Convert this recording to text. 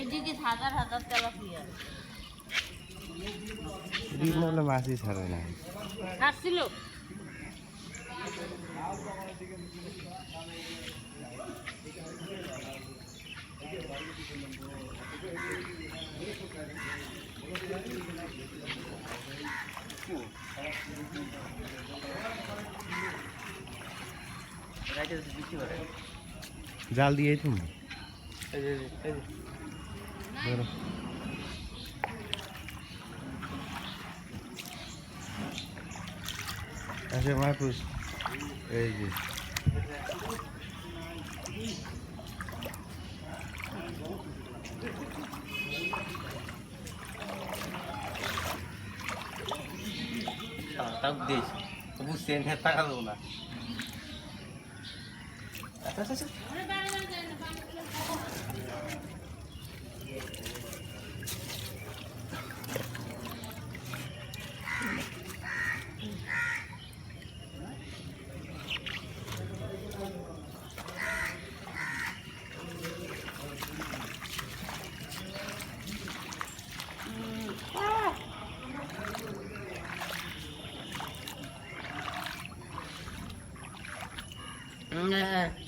এদিকে হাজার হাজার তেলাপিয়া বলে মাছই ছাড়ে না ছাড়ছিল জাল দিয়ে তুমি আচ্ছা মাহফুজ এই যে তাও দিস তবু সেন্ট টাকা দেবো না আচ্ছা আচ্ছা হ্যাঁ